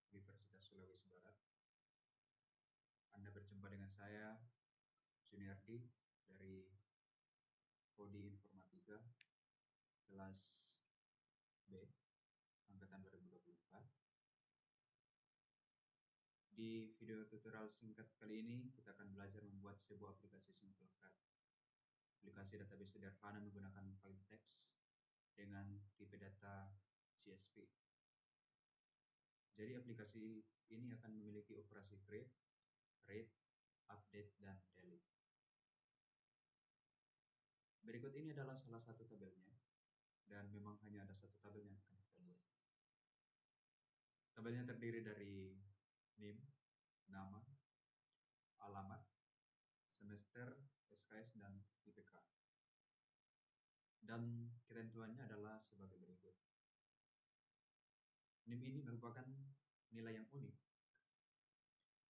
Universitas Sulawesi Barat. Anda berjumpa dengan saya, Juniardi, dari Prodi Informatika, kelas B, Angkatan 2024. Di video tutorial singkat kali ini, kita akan belajar membuat sebuah aplikasi SimpleCRAD. Aplikasi database sederhana menggunakan file teks dengan tipe data CSV. Jadi aplikasi ini akan memiliki operasi create, read, update, dan delete. Berikut ini adalah salah satu tabelnya, dan memang hanya ada satu tabel yang akan kita buat. Tabelnya terdiri dari NIM, nama, alamat, semester, SKS, dan IPK. Dan ketentuannya adalah sebagai berikut. NIM ini merupakan nilai yang unik,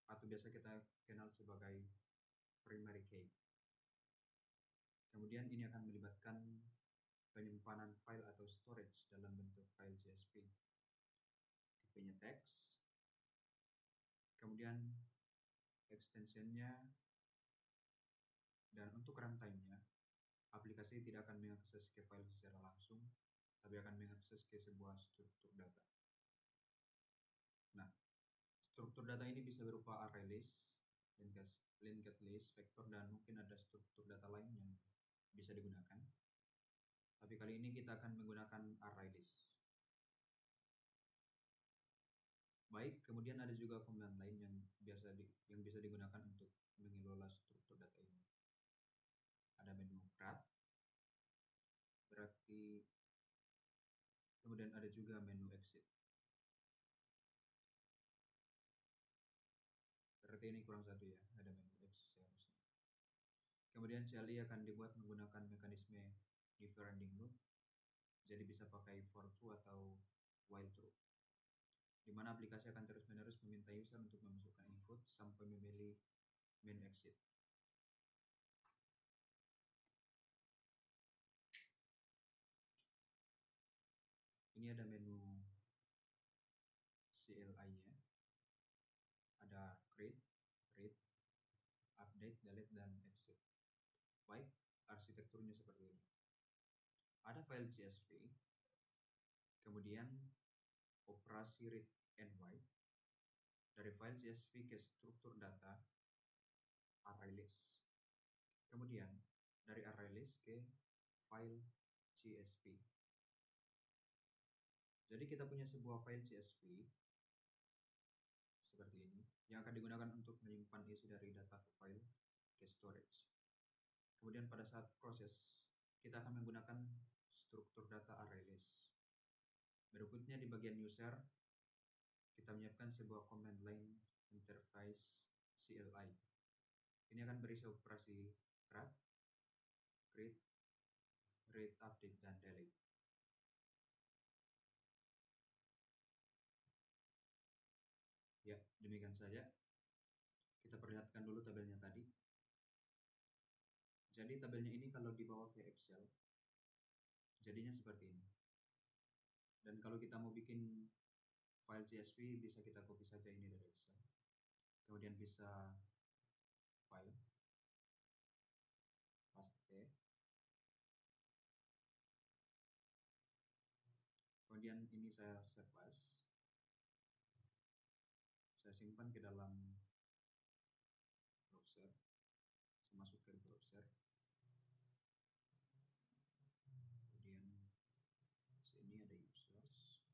atau biasa kita kenal sebagai primary key. Kemudian ini akan melibatkan penyimpanan file atau storage dalam bentuk file CSV. Tipenya teks. Kemudian extensionnya, dan untuk runtime-nya, aplikasi tidak akan mengakses ke file secara langsung, tapi akan mengakses ke sebuah struktur data. Nah, struktur data ini bisa berupa array list, linked list, vektor, dan mungkin ada struktur data lain yang bisa digunakan. Tapi kali ini kita akan menggunakan array list. Baik, kemudian ada juga command lain yang bisa digunakan untuk mengelola struktur data ini. Ada menu CRAD, berarti kemudian ada juga menu exit. Berarti ini kurang satu ya, ada menu exit seharusnya. Kemudian CLI akan dibuat menggunakan mekanisme never-ending loop, jadi bisa pakai for true atau while true, di mana aplikasi akan terus-menerus meminta user untuk memasukkan input sampai memilih menu exit. Ini ada menu CLI-nya, ada create, read, update, delete, dan exit. Baik, arsitekturnya seperti ini. Ada file CSV, kemudian operasi read and write, dari file CSV ke struktur data array list. Kemudian dari array list ke file CSV. Jadi kita punya sebuah file CSV seperti ini yang akan digunakan untuk menyimpan isi dari data ke file ke storage. Kemudian pada saat proses kita akan menggunakan struktur data array list. Berikutnya di bagian user kita menyiapkan sebuah command line interface CLI. Ini akan berisi operasi CRAD, create, read, update, dan delete. Ya, demikian saja. Kita perlihatkan dulu tabelnya tadi. Jadi tabelnya ini kalau dibawa ke Excel, jadinya seperti ini. Dan kalau kita mau bikin file CSV, bisa kita copy saja ini dari Excel. Kemudian bisa file, paste. Kemudian ini saya save as. Saya simpan ke dalam browser. Saya masuk ke browser. Kemudian sini ada users,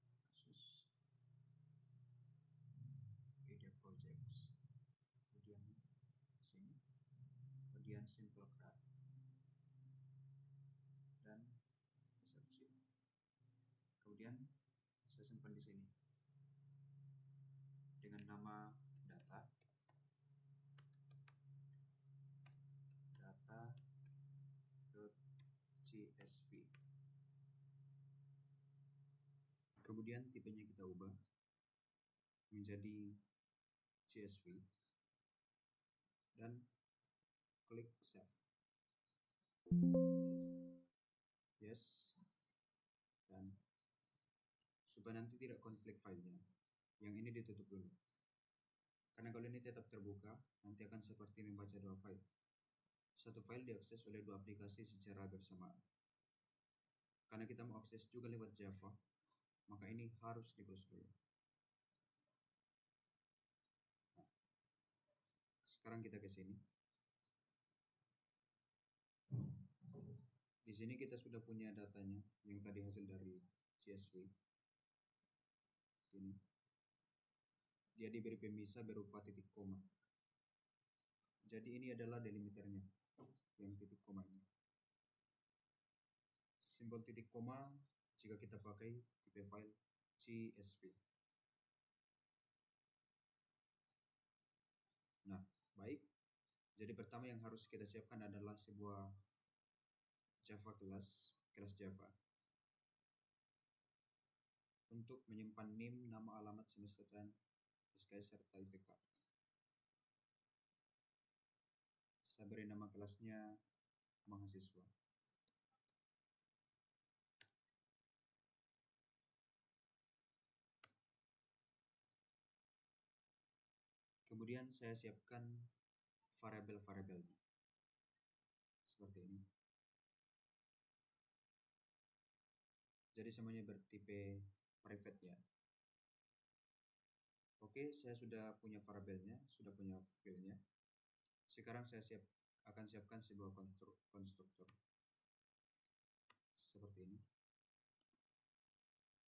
Asus, media projects. Kemudian sini, kemudian SimpleCRAD dan SFC. Kemudian saya simpan di sini dengan nama data.csv. Kemudian tipenya kita ubah menjadi CSV dan klik save. Yes. Dan supaya nanti tidak konflik filenya, Yang ini ditutup dulu. Karena kalau ini tetap terbuka, nanti akan seperti membaca dua file. Satu file diakses oleh dua aplikasi secara bersamaan. Karena kita mau akses juga lewat Java, maka ini harus di close dulu. Nah, sekarang kita ke sini. Di sini kita sudah punya datanya yang tadi hasil dari CSV. Ini. Dia diberi pemisah berupa titik koma. Jadi ini adalah delimiternya, yang titik koma ini. Simbol titik koma jika kita pakai tipe file CSV. Nah, baik. Jadi pertama yang harus kita siapkan adalah sebuah Java kelas Java. Untuk menyimpan NIM, nama, alamat, semester, dan SKS serta IPK. Saya beri nama kelasnya mahasiswa. Kemudian saya siapkan variabel-variabelnya. Seperti ini. Jadi semuanya bertipe private ya. Oke, saya sudah punya variabelnya, sudah punya filenya. Sekarang saya akan siapkan sebuah konstruktor. Seperti ini.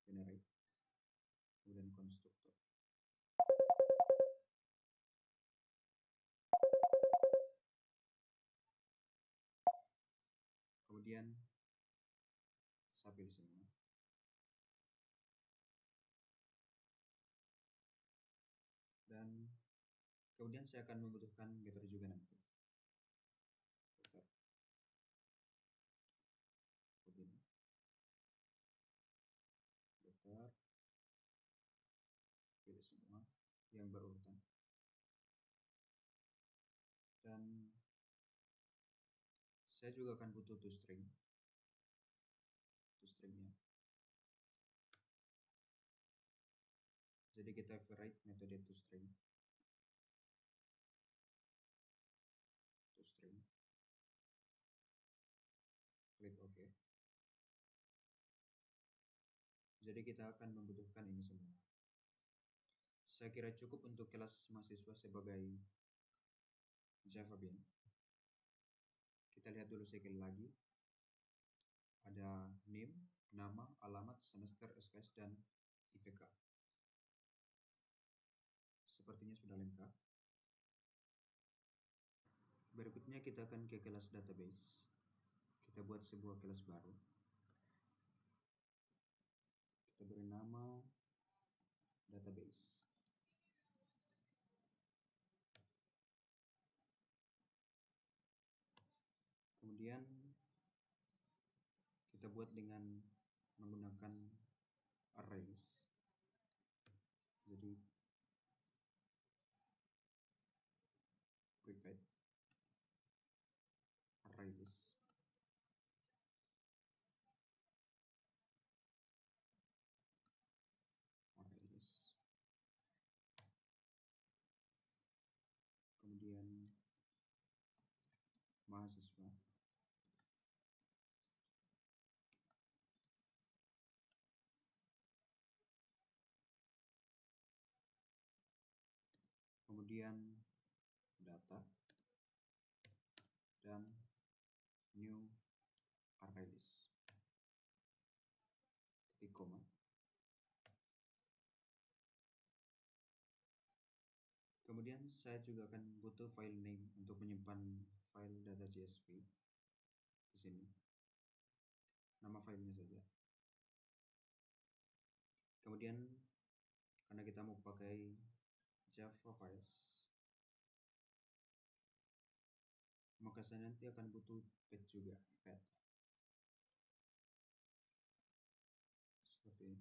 Generate. Kemudian konstruktor. Kemudian saya pilih semua. Dan kemudian saya akan membutuhkan getter juga nanti. Getter. Begini. Getter. Pilih semua yang berurutan. Dan saya juga akan butuh toString. ToStringnya. Jadi kita override metode toString. toString. Klik OK. Jadi kita akan membutuhkan ini semua. Saya kira cukup untuk kelas mahasiswa sebagai Java Bean. Kita lihat dulu sekali lagi. Ada NIM, nama, alamat, semester, SKS, dan IPK. Sepertinya sudah lengkap. Berikutnya kita akan ke kelas database. Kita buat sebuah kelas baru. Kita beri nama database. Kemudian kita buat dengan menggunakan arrays. Jadi private arrays. Kemudian mahasiswa. Kemudian data dan new array list. Titik koma. Kemudian saya juga akan butuh file name untuk menyimpan file data CSV di sini. Nama filenya saja. Kemudian karena kita mau pakai Java files, maka saya nanti akan butuh path juga, path. Seperti ini.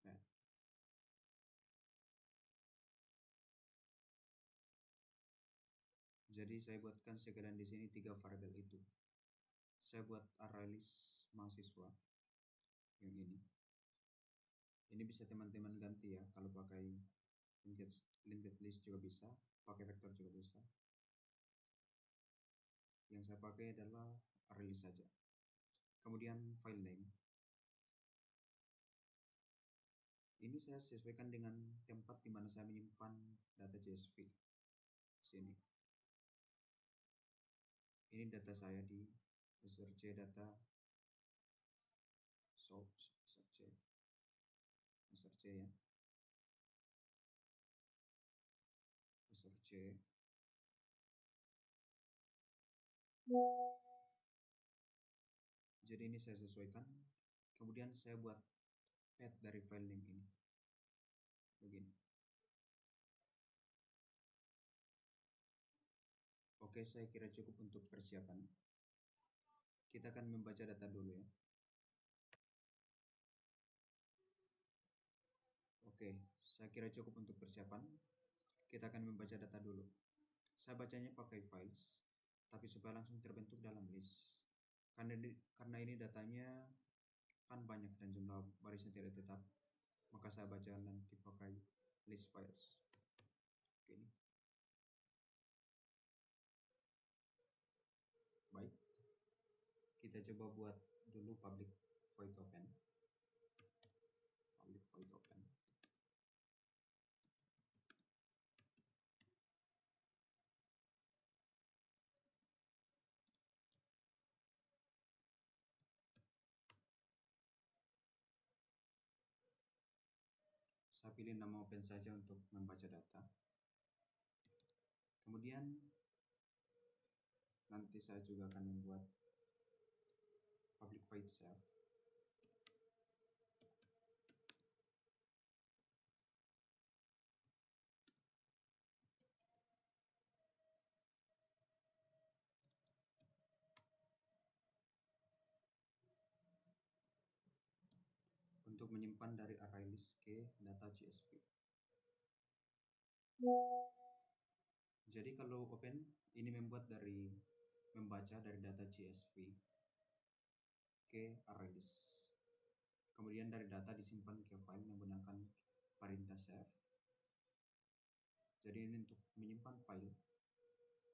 Path. Jadi saya buatkan sekalian di sini 3 variabel itu. saya buat array list mahasiswa yang ini. Ini bisa teman-teman ganti ya, kalau pakai linked list juga bisa, pakai vektor juga bisa. Yang saya pakai adalah array list saja. Kemudian file name. Ini saya sesuaikan dengan tempat di mana saya menyimpan data CSV. Sini. Ini data saya di src data source src ya. src. Jadi ini saya sesuaikan. Kemudian saya buat path dari file name ini. Begini. Oke, saya kira cukup untuk persiapan. Kita akan membaca data dulu ya. Oke, saya kira cukup untuk persiapan. Kita akan membaca data dulu. Saya bacanya pakai files, tapi supaya langsung terbentuk dalam list. Karena ini datanya kan banyak dan jumlah barisnya tidak tetap, maka saya baca nanti pakai list files. Oke. Baik. Kita coba buat dulu public void open. Public void open. Saya pilih nama open saja untuk membaca data. Kemudian nanti saya juga akan membuat public void self. Untuk menyimpan dari array list ke data CSV. Jadi kalau open ini membaca dari data CSV ke array list. Kemudian dari data disimpan ke file menggunakan perintah save. Jadi ini untuk menyimpan file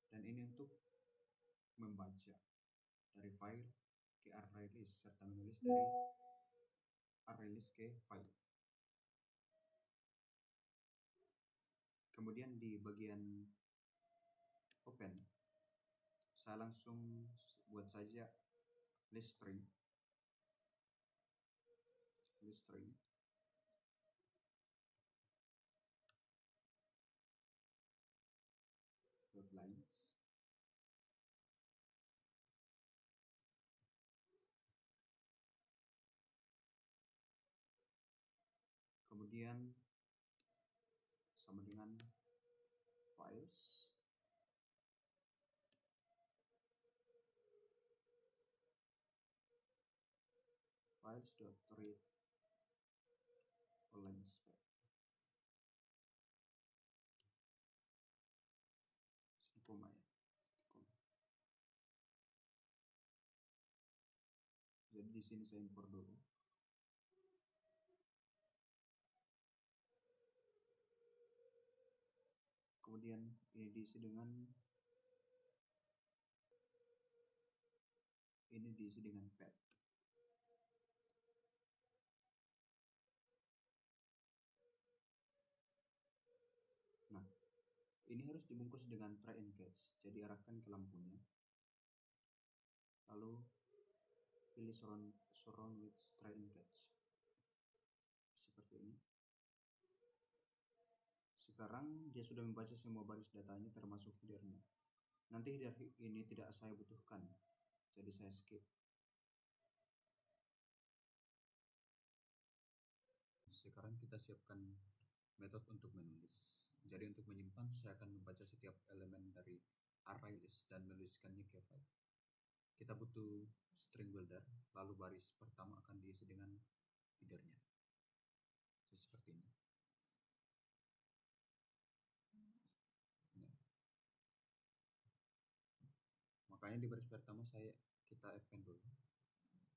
dan ini untuk membaca dari file ke array list serta menulis dari array list ke file. Kemudian di bagian open saya langsung buat saja list string dot lines. Kemudian sama dengan files dot read online spec. Sini koma ya. Jadi di sini saya import dulu. Kemudian ini diisi dengan path. Nah, ini harus dibungkus dengan try and catch. Jadi arahkan ke lampunya. Lalu pilih surround with try and catch. Seperti ini. Sekarang dia sudah membaca semua baris datanya termasuk headernya. Nanti header ini tidak saya butuhkan, jadi saya skip. Sekarang kita siapkan metode untuk menulis. Jadi untuk menyimpan saya akan membaca setiap elemen dari array list dan menuliskannya ke file. Kita butuh string builder, lalu baris pertama akan diisi dengan headernya. Seperti ini. Makanya di baris pertama saya kita append dulu.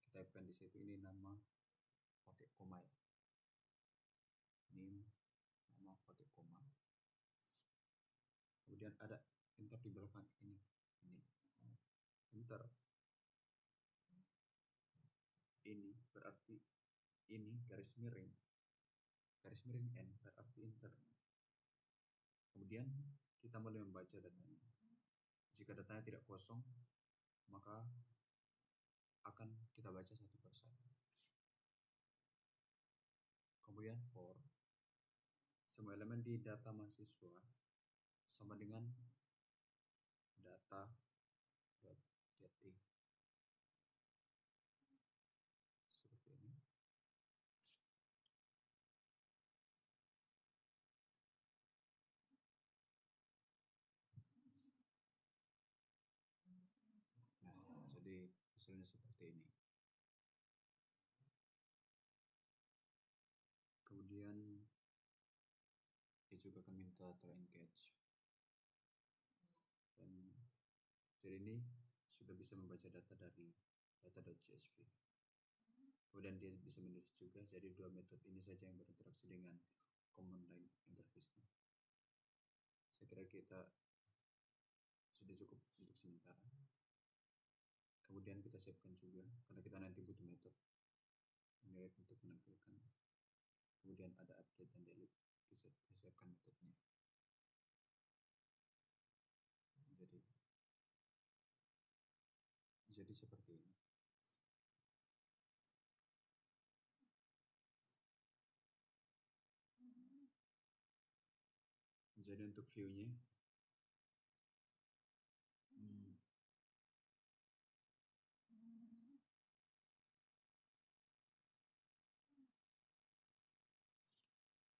Kita append di situ, ini nama pakai koma ya. Name nama pakai koma. Kemudian ada enter di belakang ini. Enter. Ini berarti ini garis miring n berarti enter. Kemudian kita mulai membaca datanya. Jika datanya tidak kosong, maka akan kita baca satu persatu. Kemudian for semua elemen di data mahasiswa sama dengan data.get seperti ini. Nah, jadi hasilnya seperti ini. Kemudian dia juga akan minta try and catch. Dan jadi ini sudah bisa membaca data dari data.csv. Kemudian dia bisa menulis juga, jadi dua metode ini saja yang berinteraksi dengan command line interface. Saya kira kita sudah cukup untuk sementara. Kemudian kita siapkan juga, karena kita nanti butuh metode inherit untuk menampilkan. Kemudian ada update dan delete, kita siapkan metodenya. Jadi seperti ini. Jadi untuk view-nya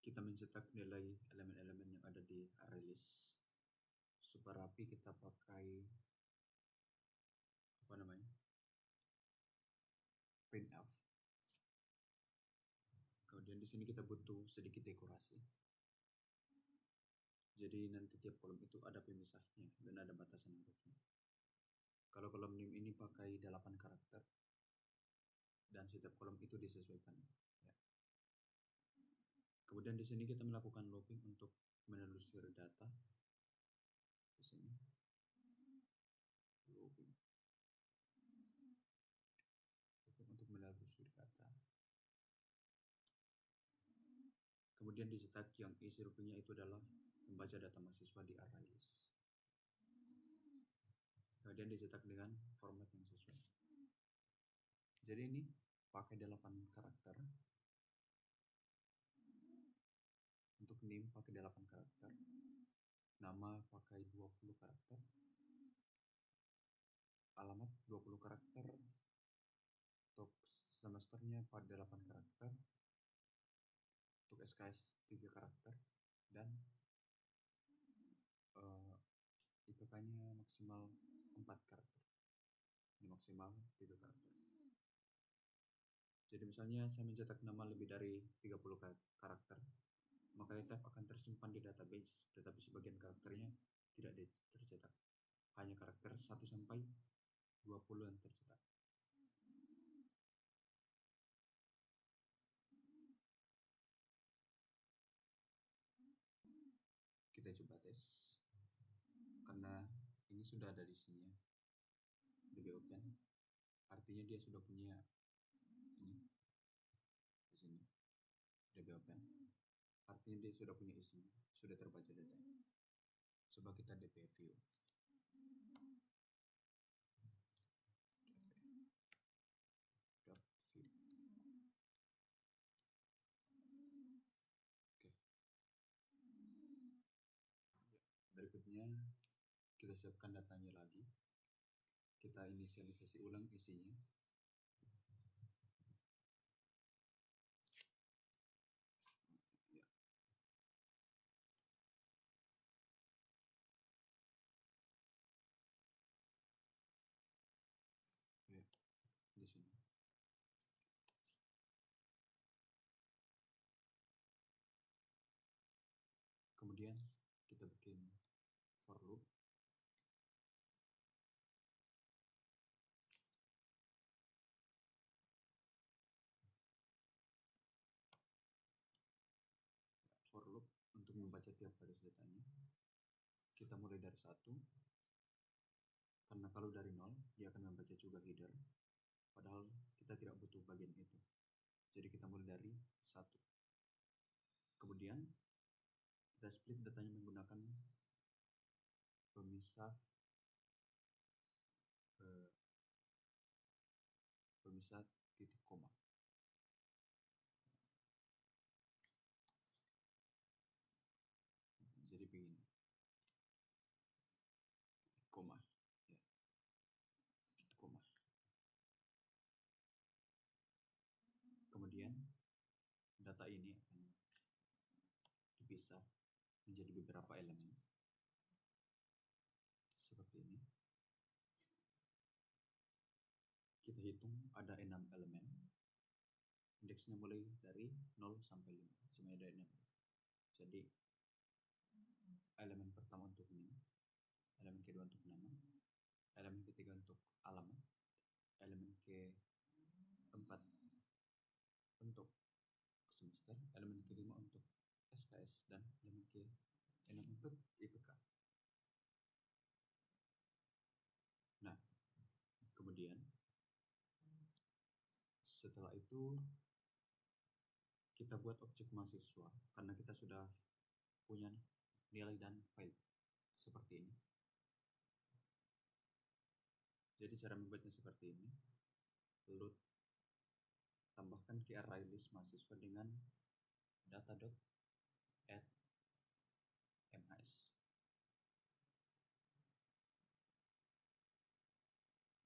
kita mencetak nilai elemen-elemen yang ada di array list. Supaya rapi kita pakai printf. Kemudian di sini kita butuh sedikit dekorasi. Jadi nanti tiap kolom itu ada pemisahnya dan ada batasan hurufnya. Kalau kolom name ini pakai 8 karakter dan setiap kolom itu disesuaikan. Ya. Kemudian di sini kita melakukan looping untuk menelusuri data. Di sini looping untuk menelusuri data. Kemudian dicetak yang isi rupiahnya itu adalah membaca data mahasiswa di array list. Kemudian dicetak dengan format yang sesuai. Jadi ini pakai 8 karakter. Untuk name pakai 8 karakter. Nama pakai 20 karakter. Alamat 20 karakter. Untuk semesternya pada 8 karakter. Untuk SKS 3 karakter. Dan IPK-nya maksimal 4 karakter. Ini maksimal 3 karakter. Jadi misalnya saya mencetak nama lebih dari 30 karakter, maka tab akan tersimpan di database, tetapi sebagian karakternya tidak tercetak. Hanya karakter 1 sampai 20 yang tercetak. Kita coba tes. Karena ini sudah ada di sini. DB open. Artinya dia sudah punya ini di sini. DB open. Artinya dia sudah punya isinya, sudah terbaca datanya. Coba kita DB view. Berikutnya kita siapkan datanya lagi. Kita inisialisasi ulang isinya. Ya. Ya, di sini. Kemudian kita bikin for loop. untuk membaca tiap baris datanya, kita mulai dari 1, karena kalau dari 0 dia akan membaca juga header, padahal kita tidak butuh bagian itu. Jadi kita mulai dari 1. Kemudian kita split datanya menggunakan pemisah titik koma. Jadi begini, titik koma, ya, titik koma. Kemudian data ini akan dipisah menjadi beberapa elemen seperti ini. Kita hitung ada 6 elemen. Indeksnya mulai dari 0 sampai 5. Semuanya ada 6. Jadi elemen pertama untuk name, elemen kedua untuk nama, elemen ketiga untuk alamat, elemen keempat untuk semester, elemen kelima untuk SKS, dan elemen ke-6 untuk IPK. Nah, kemudian setelah itu kita buat objek mahasiswa karena kita sudah punya nilai dan file seperti ini. Jadi cara membuatnya seperti ini. Load, tambahkan ke array list mahasiswa dengan data.add.mhs.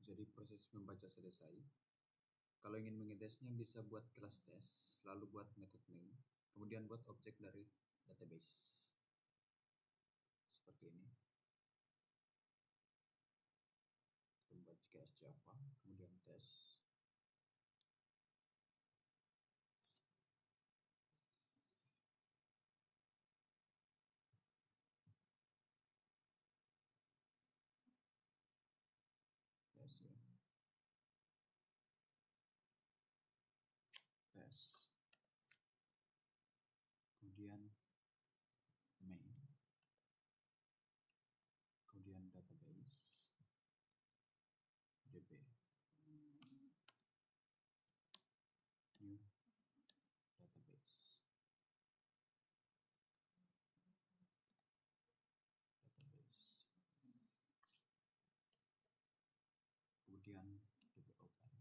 Jadi proses membaca selesai. Kalau ingin mengetesnya bisa buat kelas tes, lalu buat method main, kemudian buat objek dari database. Seperti ini. Kita buat kelas Java, kemudian tes. Tes ya. Tes. Kemudian main. Kemudian database. DB. New database. Kemudian DB open.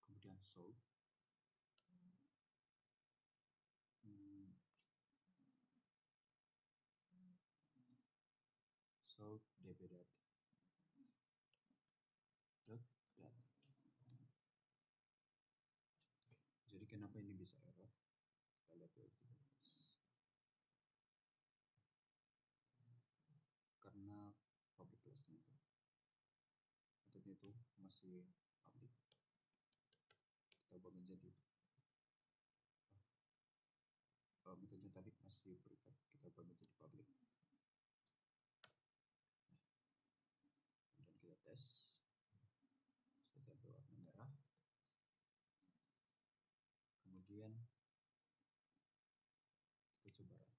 Kemudian sort. Sort DB data. Jadi kenapa ini bisa error? Kita lihat dulu. Karena public class-nya itu metode itu masih public. Kita ubah menjadi metode tadi masih private, kita ubah menjadi public. Kemudian kita tes. Sudah berwarna merah. Kemudian kita coba run.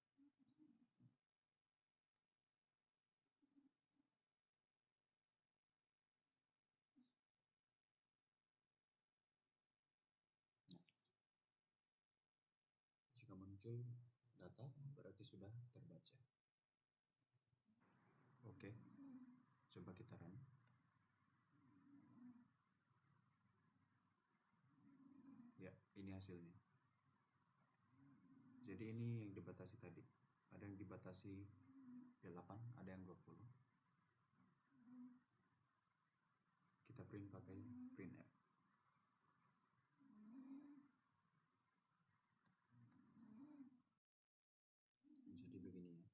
Jika muncul data berarti sudah terbaca. Oke, coba kita run. Ya, ini hasilnya. Jadi ini yang dibatasi tadi. Ada yang dibatasi 8, ada yang 20. Kita print pakai printf. Jadi begini ya.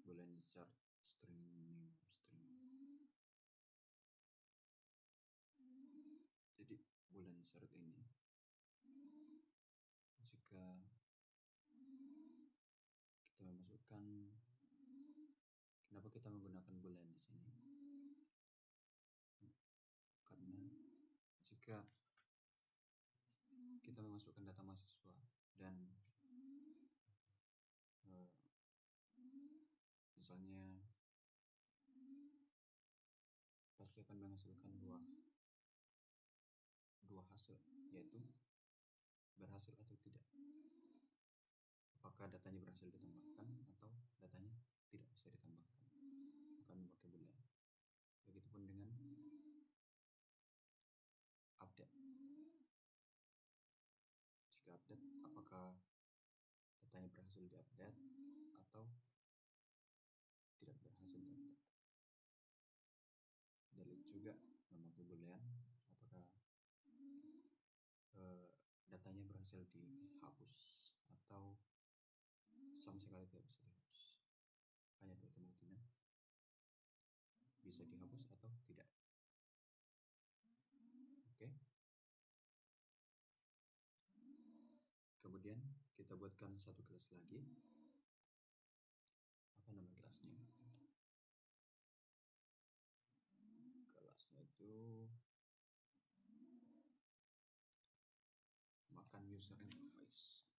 Boolean insert string new string. Jadi boolean insert ini jika kita memasukkan, kenapa kita menggunakan boolean di sini? Karena ketika kita memasukkan data mahasiswa dan misalnya pasti akan menghasilkan dua hasil, yaitu berhasil atau tidak. Apakah datanya berhasil ditambahkan atau datanya tidak bisa ditambahkan, akan memakai boolean. Begitupun dengan update. Jika update, apakah datanya berhasil diupdate atau tidak berhasil diupdate. Delete juga memakai boolean, apakah datanya berhasil dihapus atau sama sekali tidak bisa dihapus. Hanya dua kemungkinan, bisa dihapus atau tidak. Oke. Kemudian kita buatkan satu kelas lagi. Apa nama kelasnya? Kelasnya itu makan user interface.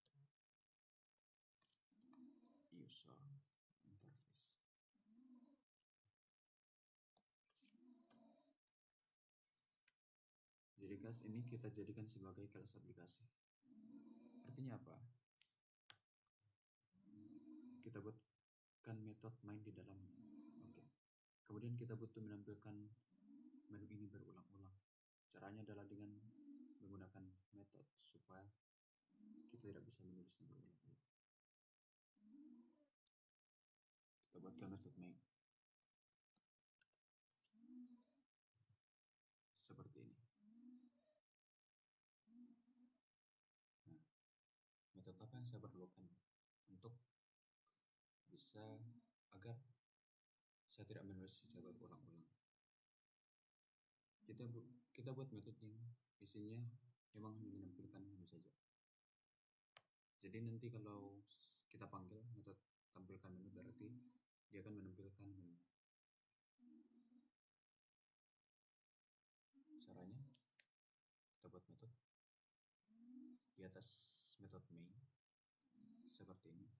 Jadi kelas ini kita jadikan sebagai kelas aplikasi. Artinya apa? Kita buatkan metode main di dalamnya. Oke. Kemudian kita butuh menampilkan menu ini berulang-ulang. Caranya adalah dengan menggunakan metode supaya kita tidak bisa menulisnya berulang-ulang. Kita buatkan metode main seperti ini. Nah, metode apa yang saya perlukan untuk bisa agar saya tidak menulis secara berulang-ulang? Kita buat metode yang isinya memang hanya menampilkan menu saja. Jadi nanti kalau kita panggil metode tampilkan menu, berarti dia akan menampilkan menu. Caranya kita buat metode di atas metode main seperti ini.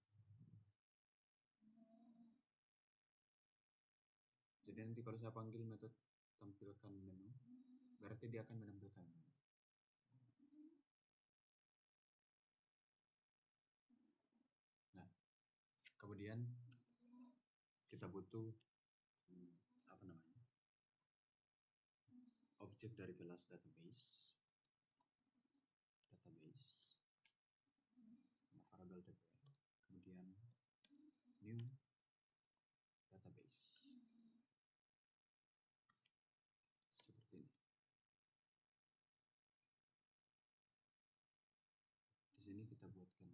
Jadi nanti kalau saya panggil metode tampilkan menu, berarti dia akan menampilkan menu. Nah, kemudian kita butuh objek dari kelas database, variable db, kemudian new database seperti ini. Di sini kita buatkan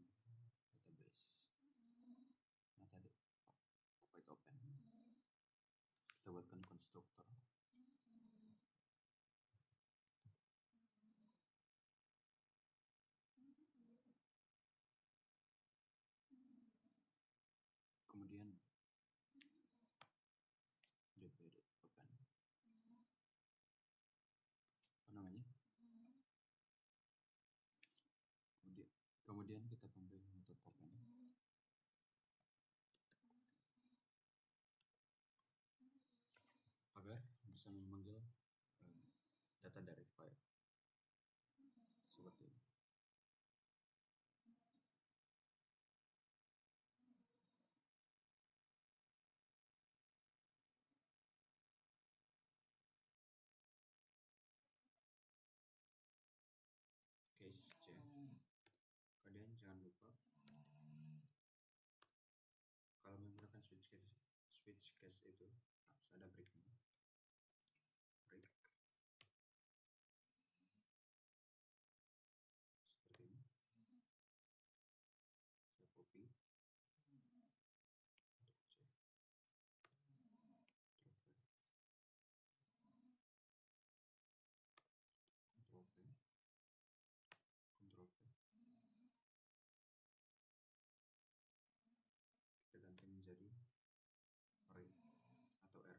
database. Nah tadi void open, kita buatkan konstruktor. Kemudian db.open, apa namanya? Kemudian kita panggil metode open. Agar bisa memanggil data dari file seperti ini. Case C. Kemudian jangan lupa kalau menggunakan switch case itu harus ada breaknya. Break seperti ini. Saya copy, Ctrl V, kita ganti menjadi array atau R.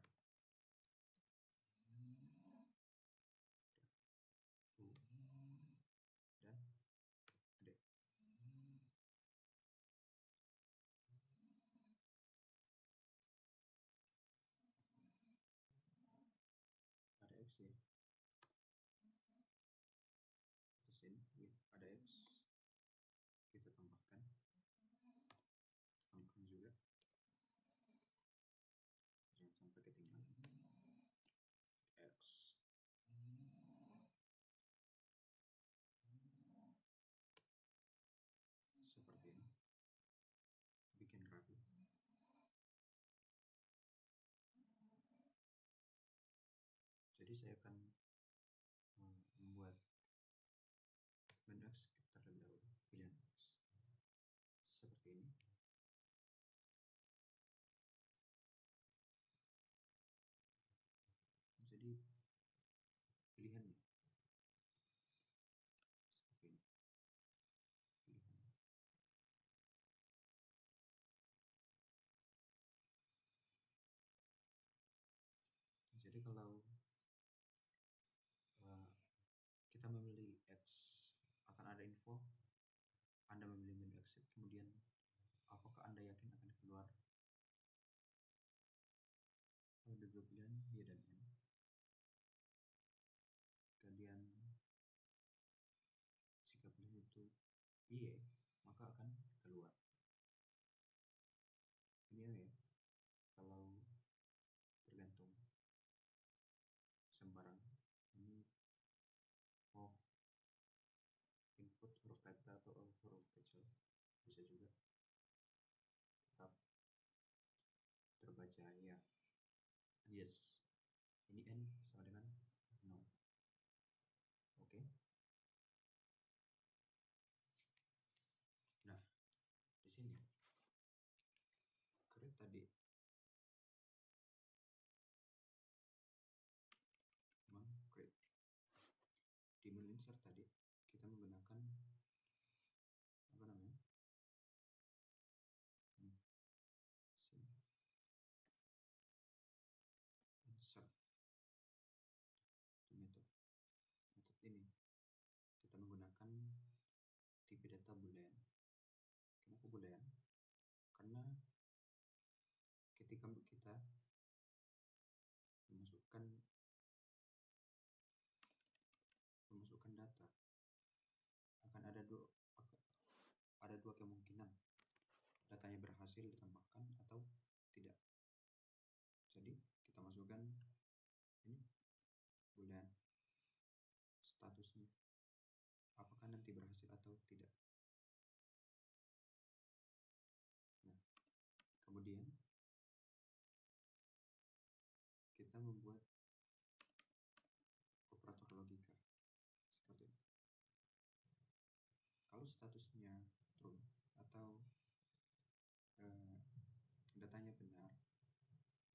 ada info Anda memilih menu exit, kemudian apakah Anda yakin akan keluar? Kalau ada dua pilihan Y dan N, kemudian jika pilihan itu Y, maka akan keluar. Ini ya, kalau tergantung sembarang ini mau input huruf kata atau huruf kecil bisa juga tetap terbaca ya. Yes, ini N sama dengan no. Oke. Nah, di sini create tadi create di menu insert tadi kita menggunakan apa namanya sini insert di metode ini kita menggunakan tipe data boolean. Kenapa boolean? Karena ketika kita memasukkan data akan ada dua kemungkinan datanya berhasil ditambahkan atau tidak. Jadi kita masukkan ini boolean statusnya apakah nanti berhasil atau tidak. Nah, kemudian kita membuat operator logika seperti ini. Kalau statusnya true atau datanya benar,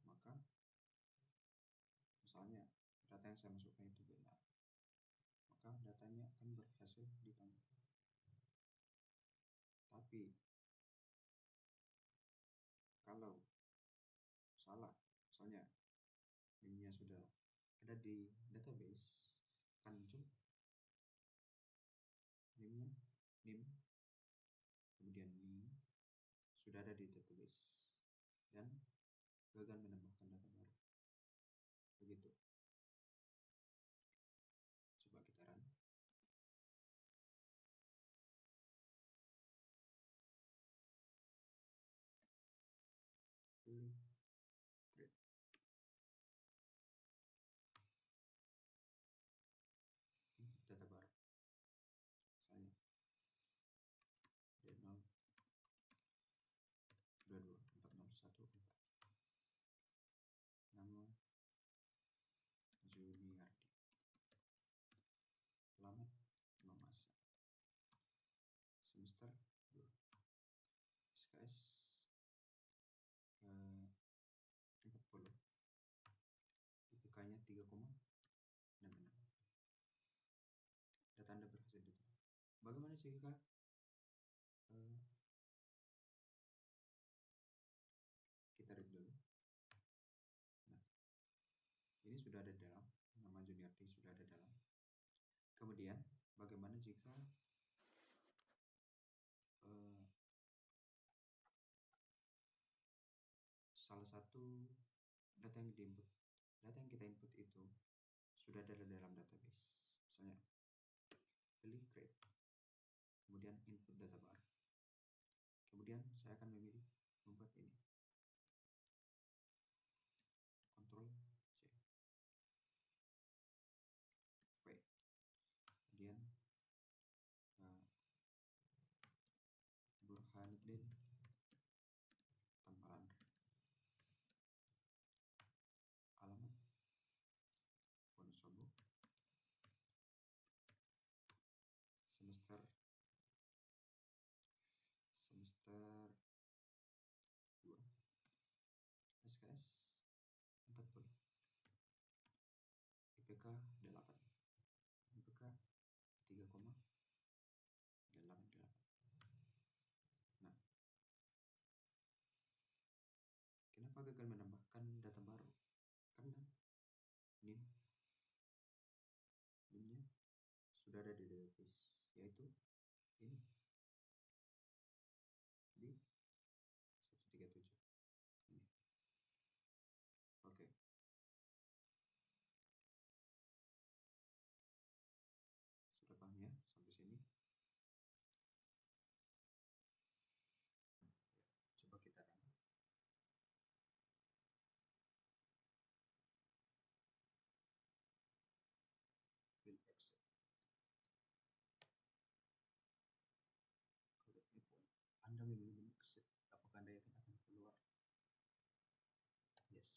maka misalnya data yang saya masukkan itu benar, maka datanya akan berhasil ditambah. Tapi kalau salah, misalnya NIM-nya sudah ada di database, akan muncul NIM-nya kemudian NIM sudah ada di database dan gagal menambahkan data baru. Begitu. Coba kita run. Pilih create. Input data baru. Misalnya D0 22 4014. Nama Juniardi. Alamat Mamasa. Semester 2. SKS 40. IPK-nya 3,66. Data Anda berhasil diterima. Bagaimana jika kita read dulu. Nah, ini sudah ada dalam nama Juniardi sudah ada dalam. Kemudian bagaimana jika salah satu data yang kita input itu sudah ada dalam database. Misalnya pilih create, kemudian input data baru. Kemudian saya akan memilih membuat ini. Ctrl C. V. Kemudian Burhanuddin Tamparan. Alamat Wonosobo. Semester 2. SKS 40. IPK 8. IPK 3,88. Nah, kenapa gagal menambahkan data baru? Karena NIM-nya sudah ada di database, yaitu ini di 137 ini. Oke. Sudah paham ya sampai sini? Coba kita run. Will exit. Kalau info Anda memilih menu exit, apakah Anda yakin akan keluar? Yes.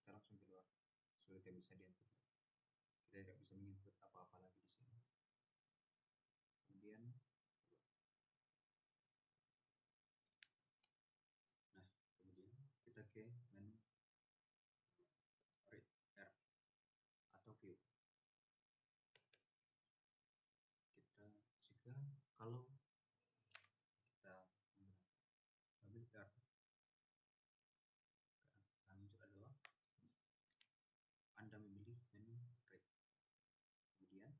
Kita langsung keluar. Sudah tidak bisa diinput. Kita tidak bisa menginput apa-apa lagi di sini. Kemudian nah, kemudian kita ke menu read R atau view. Kita jika kalau kita ambil R akan muncul adalah Anda memilih menu read. Kemudian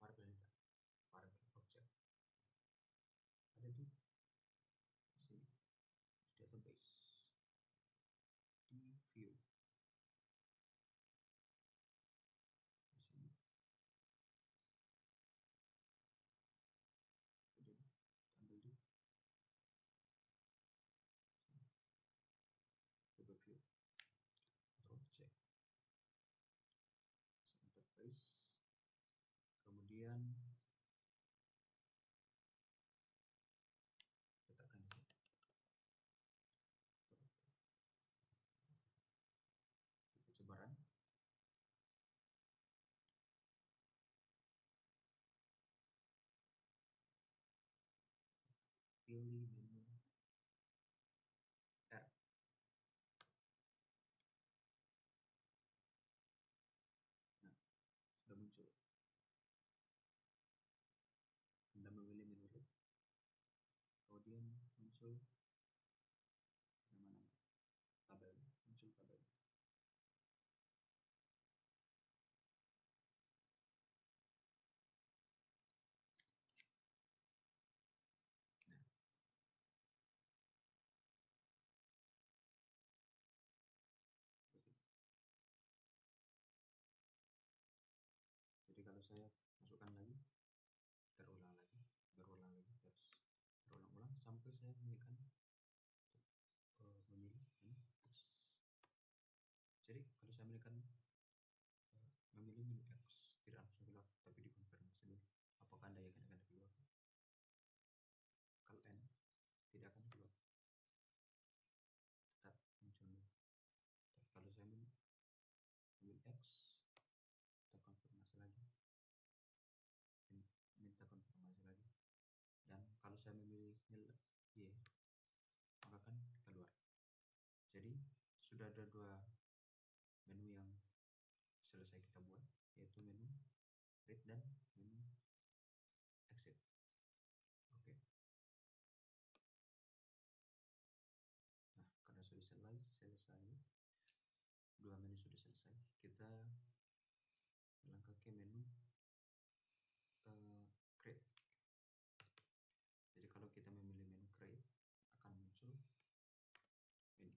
apa tadi? Variable object ada di sini di database di view di sini. Kemudian ambil di view atau object interface, kemudian letakkan di sini. Kita coba run. Pilih menu R. Nah, sudah muncul. Anda memilih menu read, kemudian muncul nama-nama tabel, muncul tabel. Nah, jadi kalau saya masukkan lagi, berulang lagi, terus berulang-ulang sampai saya memilihkan memilih menu X. Jadi kalau saya memilih menu X tidak langsung keluar, tapi dikonfirmasi dulu apakah Anda yakin akan keluar. Kalau N tidak akan keluar, tetap muncul dulu. Tapi kalau saya memilih X, kita konfirmasi lagi, minta konfirmasi lagi, dan kalau saya memilih nil Y, maka akan keluar. Jadi sudah ada dua menu yang selesai kita buat, yaitu menu read dan menu exit. Oke. Nah, karena sudah selesai, dua menu sudah selesai, kita melangkah ke menu create. Jadi kalau kita memilih menu create, akan muncul ini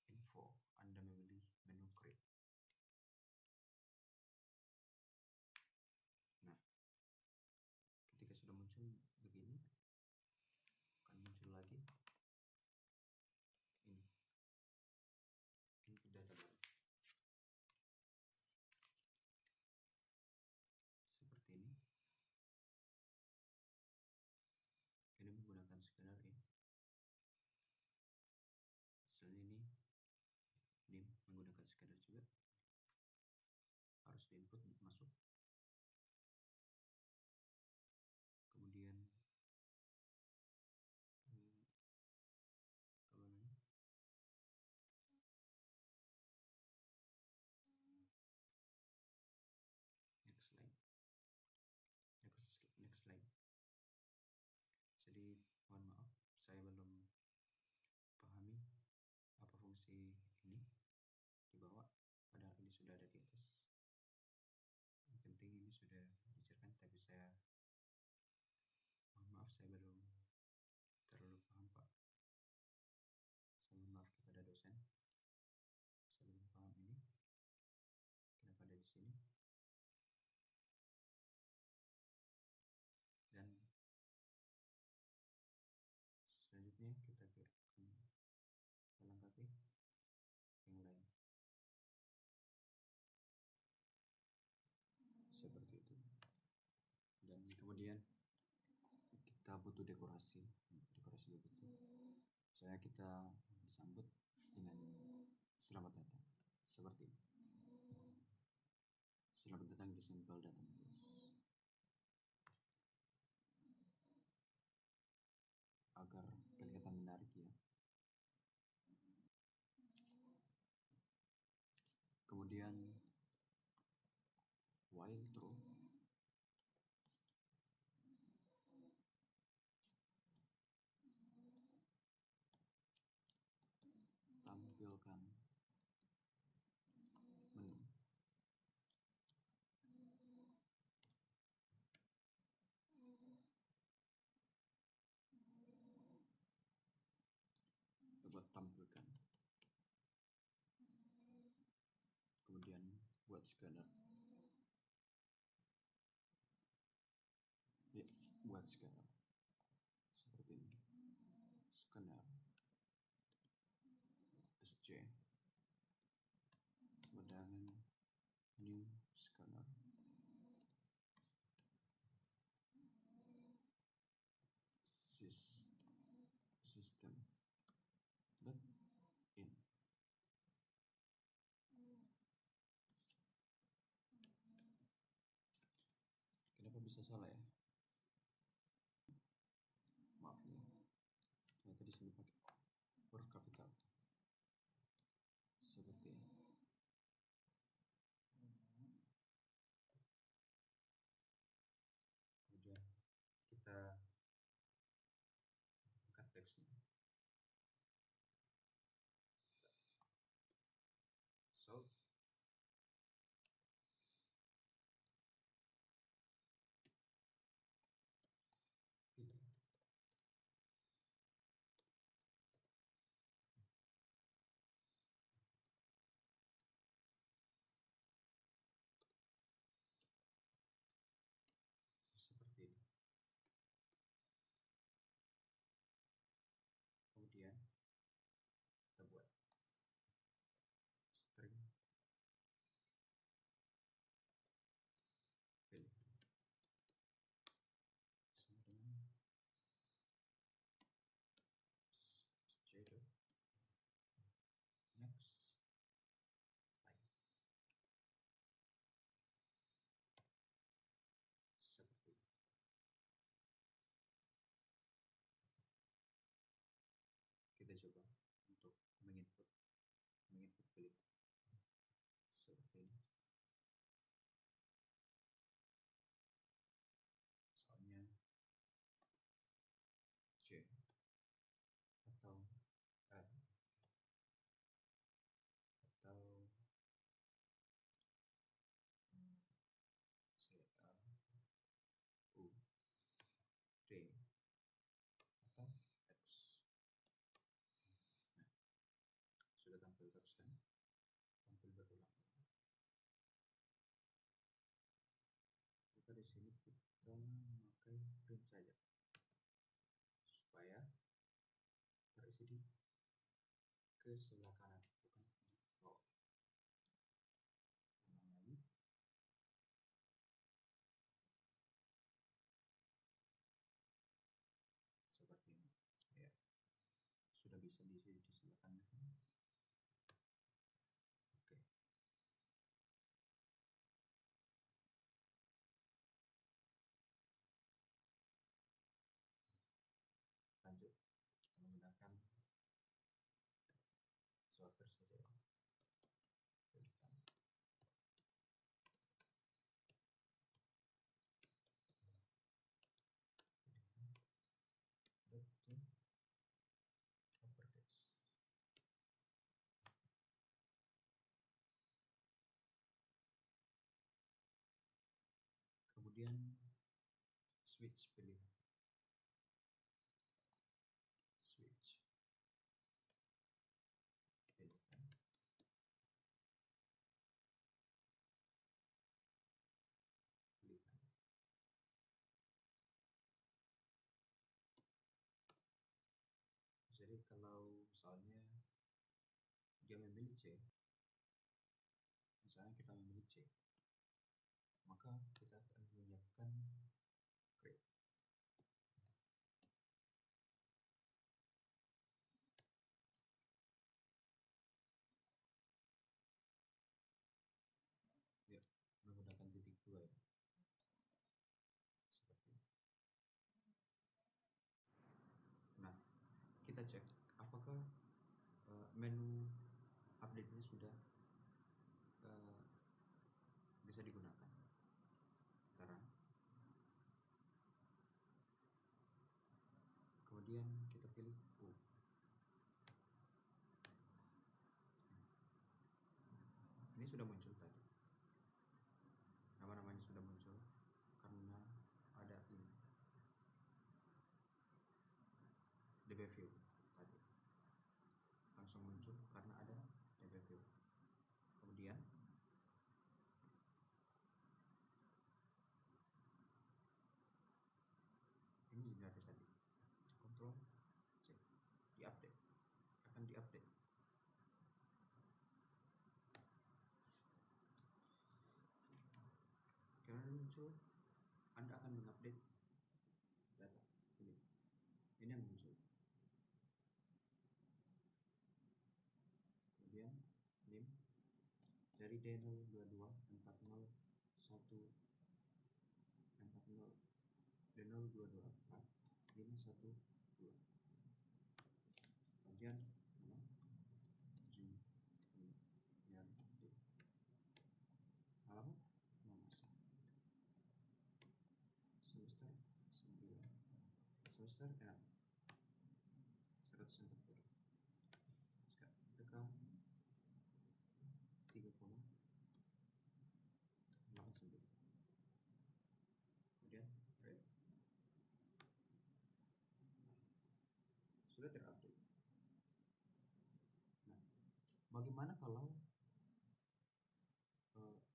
info Anda memilih menu create. Nah, ketika sudah muncul begini, akan muncul lagi ini input data baru seperti ini. Ini menggunakan scanner ini. Selain ini menggunakan scanner juga, harus diinput masuk. Kemudian apa namanya? Next slide. Jadi mohon maaf, saya belum pahami dekorasi ini di bawah, padahal ini sudah ada di atas. Yang penting ini sudah diceritakan, tapi mohon maaf saya belum terlalu paham Pak. Saya mohon maaf kepada dosen, saya belum paham ini kenapa ada di sini. Dan selanjutnya kita akan melengkapi yang lain seperti itu. Dan kemudian kita butuh dekorasi begitu. Misalnya kita disambut dengan selamat datang seperti ini. Selamat datang di Simple Database. Agar kelihatan menarik ya. Kemudian while true, tampilkan menu. Kita buat tampilkan. Kemudian buat scanner. Ya, buat scanner. Seperti ini. Scanner. SC. Sedangkan new scanner. System dot in. Kenapa bisa salah ya? Maaf ya. Saya tadi sudah pakai huruf kapital. Seperti ini. Kemudian kita angkat teksnya. So pilih. Seperti ini. Kemudian kita buat string pilih sama dengan shadow next line. Seperti ini. Kita coba untuk menginput pilih seperti ini. Soalnya C atau R atau C R U D atau X. Nah, sudah tampil terus kan? Tampil berulang. Kita di sini kita memakai print saja supaya terisi di ke sebelah kanan, bukan di bawah. Ulang lagi. Seperti ini. Ya. Sudah bisa diisi di sebelah kanan. Oke. Lanjut. Kita menggunakan sorter saja ya. Uppercase. Kemudian switch pilih, switch pilihkan. Pilihkan. Jadi kalau misalnya dia memilih C, misalnya kita memilih C, maka kita akan menyiapkan create. Ya, menggunakan titik 2 ya. Seperti ini. Nah, kita cek apakah menu update-nya sudah bisa digunakan. Kita run. Kemudian kita pilih U. Ini sudah muncul tadi. Nama-namanya sudah muncul karena ada ini DB view tadi. Langsung muncul karena ada DB view. Kemudian ini sudah ada tadi. Ctrl C, diupdate, akan diupdate. Karena muncul, Anda akan mengupdate data ini yang muncul. Kemudian NIM dari D022 401 40 D0224 512. Kemudian nama Juniarti, alamat Mamasa, semester 9, semester 6, 140. Sekarang rekam 3,89. Kemudian read. Sudah terupdate. Nah, bagaimana kalau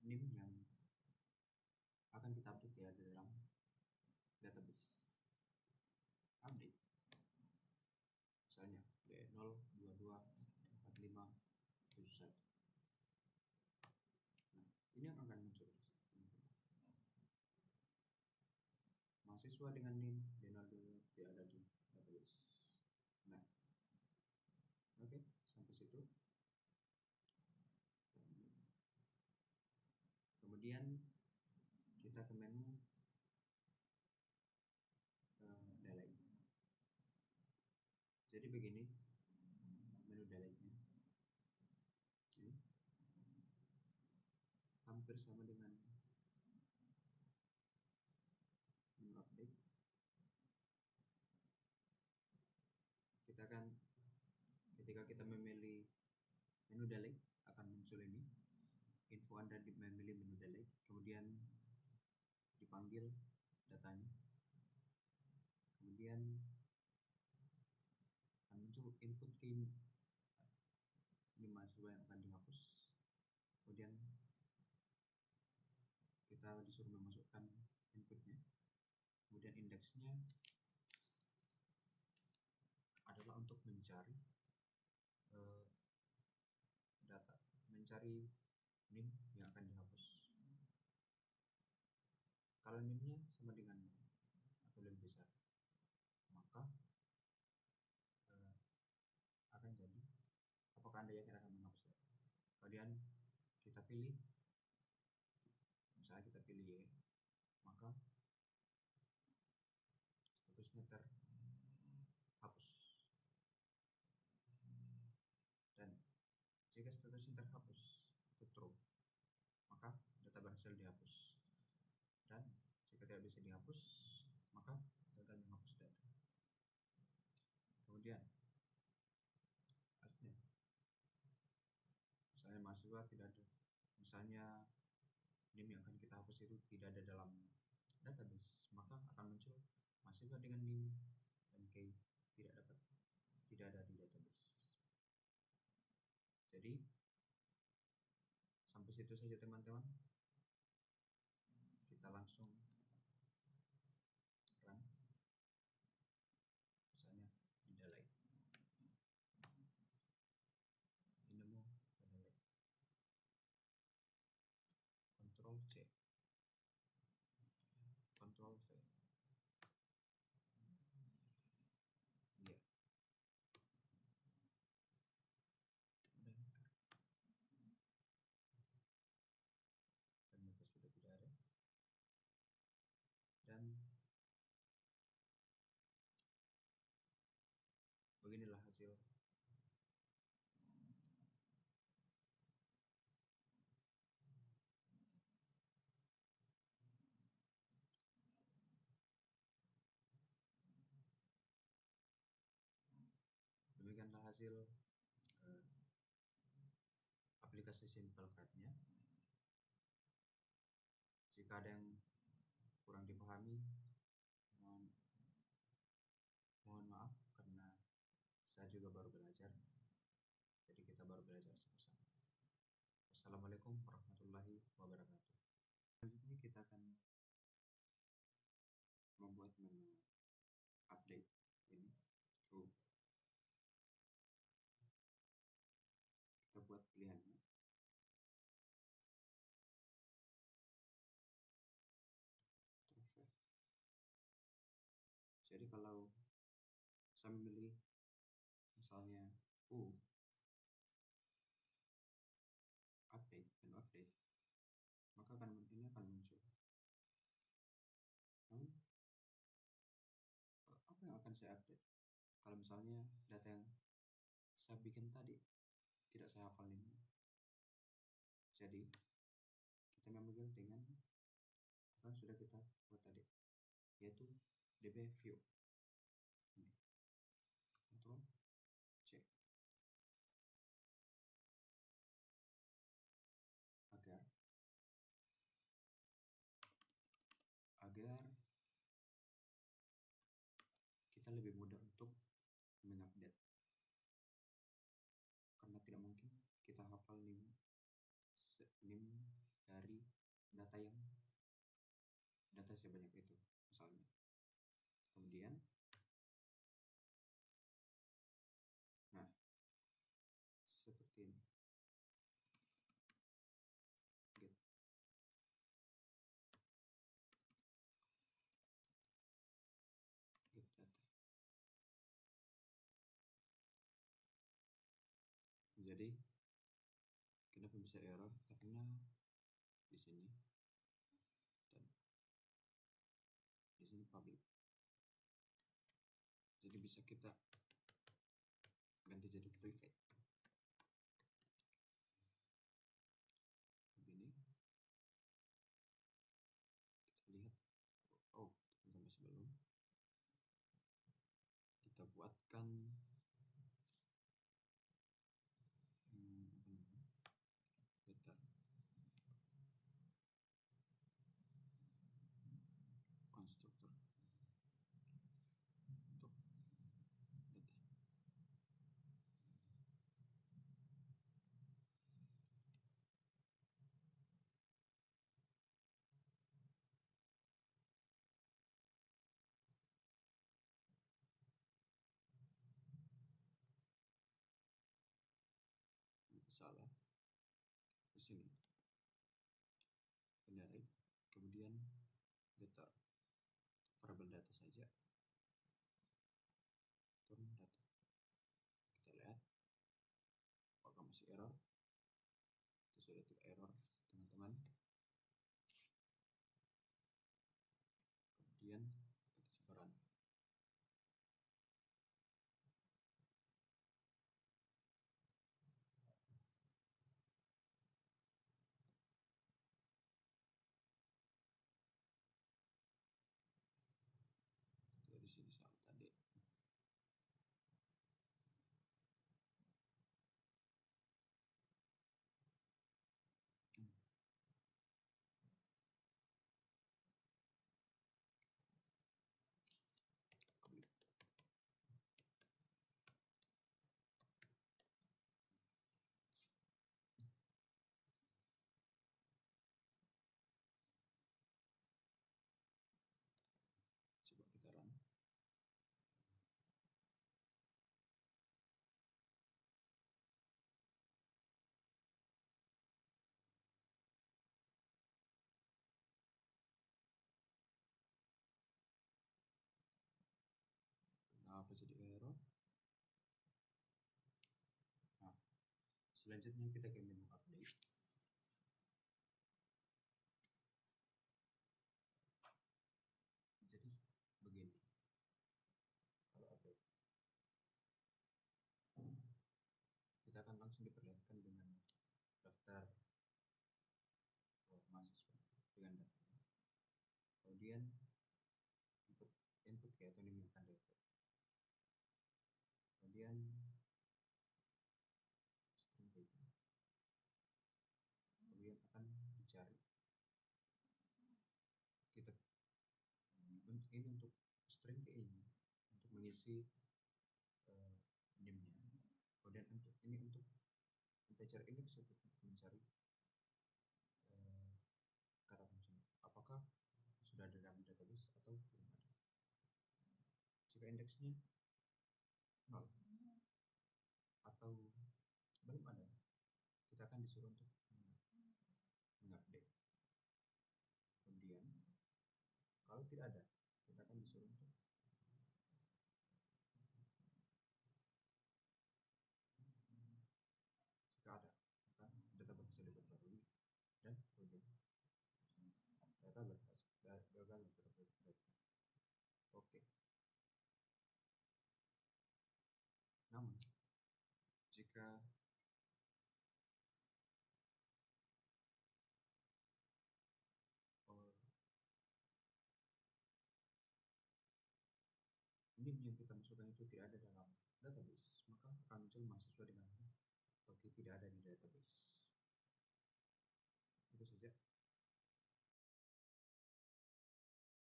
NIM yang akan kita update ya dalam database update, misalnya D0224571. Nah, ini yang akan muncul mahasiswa dengan NIM D02 tidak ada di database. Nah, oke, sampai situ. Kemudian kita ke menu delete. Jadi begini menu delete-nya. Ini hampir sama dengan menu update. Kita akan, ketika kita memilih menu delete, akan muncul ini info Anda memilih menu delete, kemudian dipanggil datanya, kemudian akan muncul input key, ini mahasiswa yang akan dihapus. Kemudian kita disuruh memasukkan inputnya, kemudian indeksnya adalah untuk mencari data, mencari NIM yang akan dihapus. Kalau NIM-nya sama dengan atau lebih besar, maka akan jadi apakah Anda yakin akan menghapus data. Kemudian kita pilih, misalnya kita pilih Y, maka statusnya terhapus. Dan jika statusnya terhapus atau true, maka data berhasil dihapus. Dan jika tidak bisa dihapus, maka gagal menghapus data. Kemudian artinya, misalnya mahasiswa tidak ada, misalnya NIM yang akan kita hapus itu tidak ada dalam database, maka akan muncul masukkan dengan new dan key tidak ada di database. Jadi sampai situ saja teman-teman. Kita langsung run, misalnya di delete, nemu delete, Ctrl C, Ctrl V, ya, ternyata sudah tidak ada. Dan beginilah hasil. Demikianlah hasil aplikasi Simple Card-nya. Jika ada yang kurang dipahami, mohon maaf karena saya juga baru belajar. Jadi kita baru belajar sama-sama. Wassalamualaikum warahmatullahi wabarakatuh. Selanjutnya kita akan membuat menu update ini. Kita buat pilihannya. Jadi kalau saya memilih misalnya update, menu update, maka ini akan muncul. Namun apa yang akan saya update? Kalau misalnya data yang saya bikin tadi tidak saya hafal ini, jadi kita mengambil dengan apa yang sudah kita buat tadi, yaitu db view. Ctrl C agar kita lebih mudah untuk mengupdate, karena tidak mungkin kita hafal nim dari data sebanyak itu misalnya. Kemudian seperti ini, get data. Jadi kenapa bisa error? Karena di sini dan di sini public. Jadi bisa kita ganti jadi private. Begini. Kita lihat. Teman-teman sebelum kita buatkan data konstruktor untuk data. Salah di sini indirect, kemudian data variable data saja, turun data. Kita lihat apakah masih error. Itu sudah tidak error teman-teman. Kemudian kita coba run. Di sini sama tadi. Selanjutnya kita ke menu update. Jadi begini, kalau update kita akan langsung diperlihatkan dengan daftar mahasiswa dengan datanya. Kemudian input input ya atau diminta data. Kemudian string data. Kemudian akan dicari. Kita ini untuk string ke ini untuk mengisi name-nya. Kemudian untuk ini untuk integer index untuk mencari kata kunci. Apakah sudah ada dalam database atau belum ada. Jika indeksnya 0 atau belum ada, kita akan disuruh untuk mengupdate. Kemudian kalau tidak ada, kita akan disuruh untuk jika ada, maka data bisa diperbarui dan kemudian data gagal berversi. Oke. Namun jika NIM yang kita masukkan itu tidak ada dalam database, maka akan muncul mahasiswa dengan toki tidak ada di database.